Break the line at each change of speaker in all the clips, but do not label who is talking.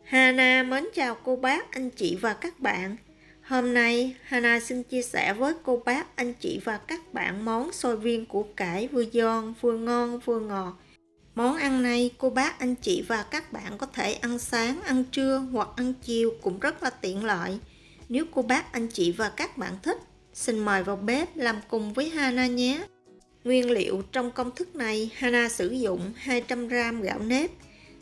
Hana mến chào cô bác, anh chị và các bạn. Hôm nay Hana xin chia sẻ với cô bác, anh chị và các bạn món xôi viên củ cải vừa giòn, vừa ngon, vừa ngọt. Món ăn này cô bác, anh chị và các bạn có thể ăn sáng, ăn trưa hoặc ăn chiều cũng rất là tiện lợi. Nếu cô bác, anh chị và các bạn thích, xin mời vào bếp làm cùng với Hana nhé. Nguyên liệu trong công thức này, Hana sử dụng 200g gạo nếp.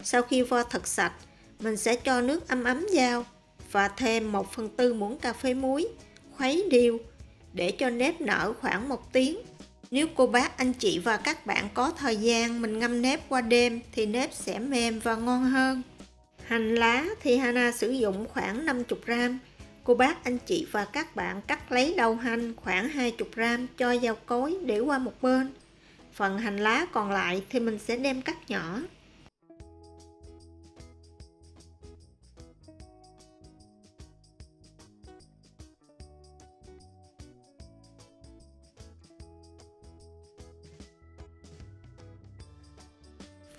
Sau khi vo thật sạch, mình sẽ cho nước ấm ấm vào và thêm 1/4 muỗng cà phê muối, khuấy đều để cho nếp nở khoảng 1 tiếng. Nếu cô bác, anh chị và các bạn có thời gian mình ngâm nếp qua đêm thì nếp sẽ mềm và ngon hơn. Hành lá thì Hana sử dụng khoảng 50g. Cô bác, anh chị và các bạn cắt lấy đầu hành khoảng 20g cho vào cối để qua một bên. Phần hành lá còn lại thì mình sẽ đem cắt nhỏ.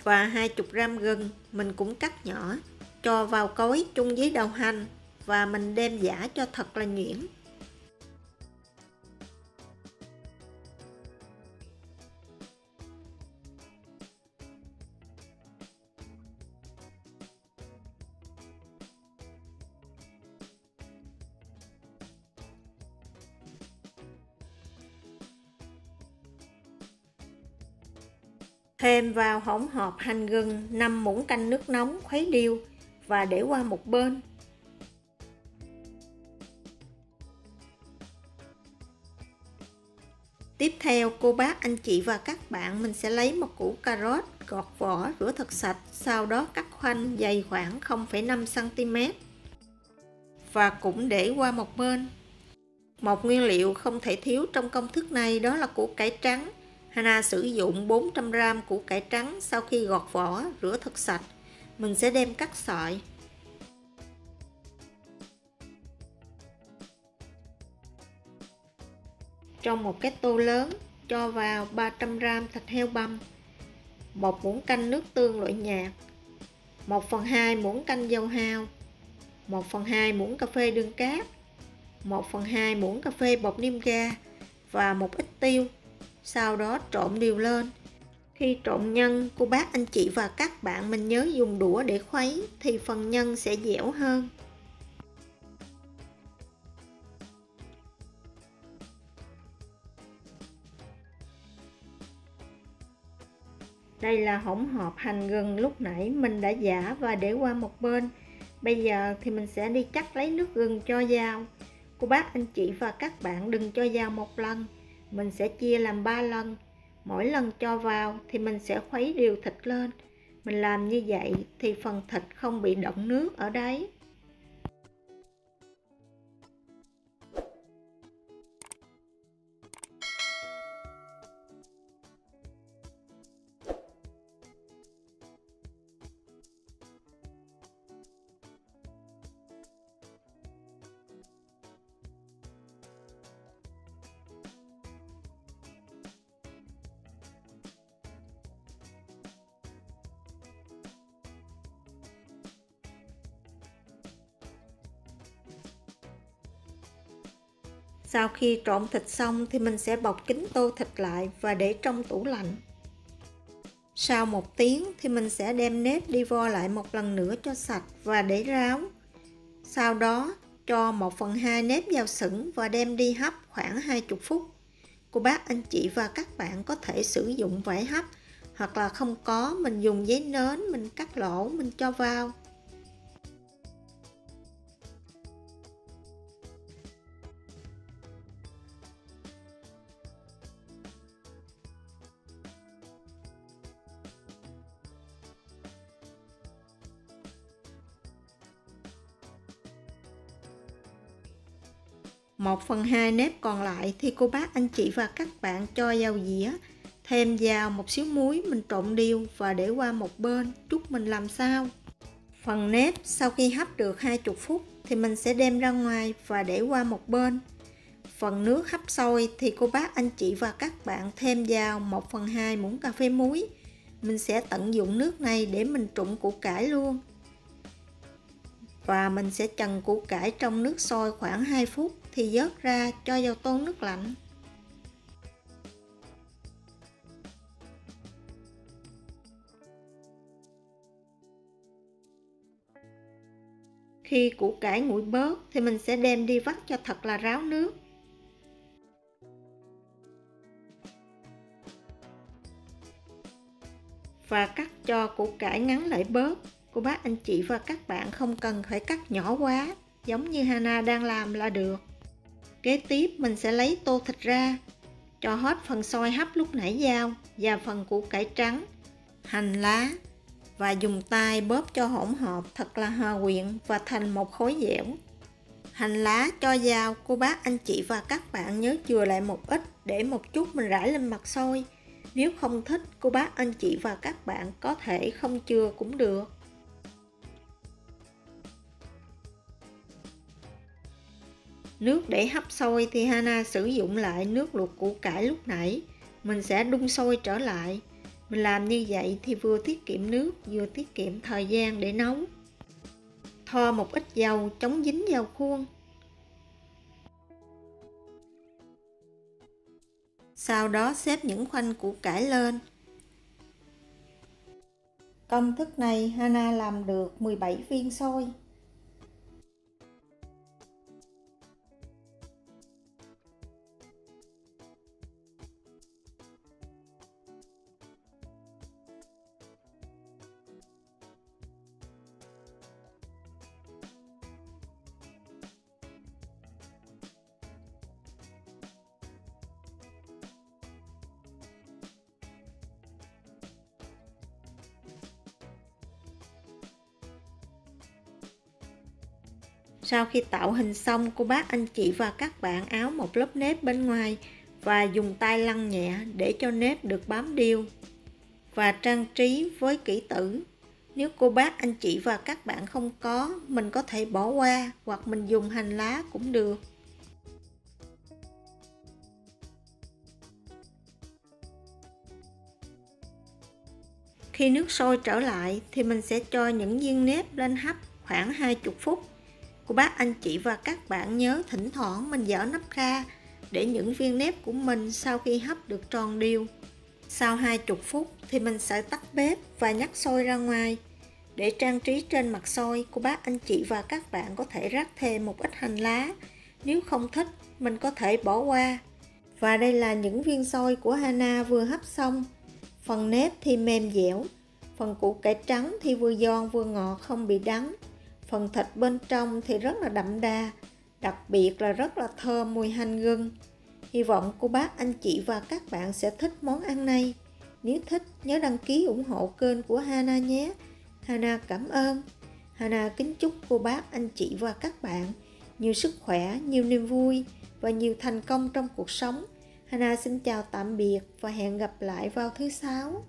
Và 20g gừng mình cũng cắt nhỏ, cho vào cối chung với đầu hành và mình đem giã cho thật là nhuyễn. Thêm vào hỗn hợp hành gừng 5 muỗng canh nước nóng khuấy đều và để qua một bên. Tiếp theo cô bác, anh chị và các bạn mình sẽ lấy một củ cà rốt gọt vỏ rửa thật sạch, sau đó cắt khoanh dày khoảng 0,5 cm và cũng để qua một bên. Một nguyên liệu không thể thiếu trong công thức này đó là củ cải trắng. Hana sử dụng 400g củ cải trắng, sau khi gọt vỏ rửa thật sạch, mình sẽ đem cắt sợi. Trong một cái tô lớn cho vào 300g thịt heo băm, 1 muỗng canh nước tương loại nhạt, 1/2 muỗng canh dầu hào, 1/2 muỗng cà phê đường cát, 1/2 muỗng cà phê bột nêm ga và một ít tiêu. Sau đó trộn đều lên. Khi trộn nhân, cô bác, anh chị và các bạn mình nhớ dùng đũa để khuấy thì phần nhân sẽ dẻo hơn. Đây là hỗn hợp hành gừng lúc nãy mình đã giã và để qua một bên. Bây giờ thì mình sẽ đi chắc lấy nước gừng cho vào. Cô bác, anh chị và các bạn đừng cho vào một lần, mình sẽ chia làm 3 lần. Mỗi lần cho vào thì mình sẽ khuấy đều thịt lên. Mình làm như vậy thì phần thịt không bị đọng nước ở đáy. Sau khi trộn thịt xong thì mình sẽ bọc kín tô thịt lại và để trong tủ lạnh. Sau 1 tiếng thì mình sẽ đem nếp đi vo lại một lần nữa cho sạch và để ráo. Sau đó cho 1/2 nếp vào sửng và đem đi hấp khoảng 20 phút. Cô bác, anh chị và các bạn có thể sử dụng vải hấp, hoặc là không có mình dùng giấy nến mình cắt lỗ mình cho vào. Một phần 2 nếp còn lại thì cô bác, anh chị và các bạn cho vào dĩa, thêm vào một xíu muối mình trộn đều và để qua một bên chút mình làm sao. Phần nếp sau khi hấp được 20 phút thì mình sẽ đem ra ngoài và để qua một bên. Phần nước hấp sôi thì cô bác, anh chị và các bạn thêm vào 1/2 muỗng cà phê muối. Mình sẽ tận dụng nước này để mình trụng củ cải luôn. Và mình sẽ chần củ cải trong nước sôi khoảng 2 phút thì vớt ra cho vào tô nước lạnh. Khi củ cải nguội bớt thì mình sẽ đem đi vắt cho thật là ráo nước. Và cắt cho củ cải ngắn lại bớt. Cô bác anh chị và các bạn không cần phải cắt nhỏ quá, giống như Hana đang làm là được. Kế tiếp mình sẽ lấy tô thịt ra, cho hết phần xôi hấp lúc nãy vào và phần củ cải trắng, hành lá và dùng tay bóp cho hỗn hợp thật là hòa quyện và thành một khối dẻo. Hành lá cho vào, cô bác anh chị và các bạn nhớ chừa lại một ít để một chút mình rải lên mặt xôi. Nếu không thích, cô bác anh chị và các bạn có thể không chừa cũng được. Nước để hấp xôi thì Hana sử dụng lại nước luộc củ cải lúc nãy. Mình sẽ đun sôi trở lại. Mình làm như vậy thì vừa tiết kiệm nước, vừa tiết kiệm thời gian để nấu. Thoa một ít dầu chống dính vào khuôn. Sau đó xếp những khoanh củ cải lên. Công thức này Hana làm được 17 viên xôi. Sau khi tạo hình xong, cô bác anh chị và các bạn áo một lớp nếp bên ngoài và dùng tay lăn nhẹ để cho nếp được bám đều. Và trang trí với kỷ tử. Nếu cô bác anh chị và các bạn không có, mình có thể bỏ qua hoặc mình dùng hành lá cũng được. Khi nước sôi trở lại thì mình sẽ cho những viên nếp lên hấp khoảng 20 phút. Cô bác anh chị và các bạn nhớ thỉnh thoảng mình dỡ nắp ra để những viên nếp của mình sau khi hấp được tròn đều. Sau 20 phút thì mình sẽ tắt bếp và nhắc xôi ra ngoài. Để trang trí trên mặt xôi, cô bác anh chị và các bạn có thể rắc thêm một ít hành lá. Nếu không thích, mình có thể bỏ qua. Và đây là những viên xôi của Hana vừa hấp xong. Phần nếp thì mềm dẻo, phần củ cải trắng thì vừa giòn vừa ngọt không bị đắng. Phần thịt bên trong thì rất là đậm đà, đặc biệt là rất là thơm mùi hành gừng. Hy vọng cô bác anh chị và các bạn sẽ thích món ăn này. Nếu thích nhớ đăng ký ủng hộ kênh của Hana nhé. Hana cảm ơn. Hana kính chúc cô bác anh chị và các bạn nhiều sức khỏe, nhiều niềm vui và nhiều thành công trong cuộc sống. Hana xin chào tạm biệt và hẹn gặp lại vào thứ 6.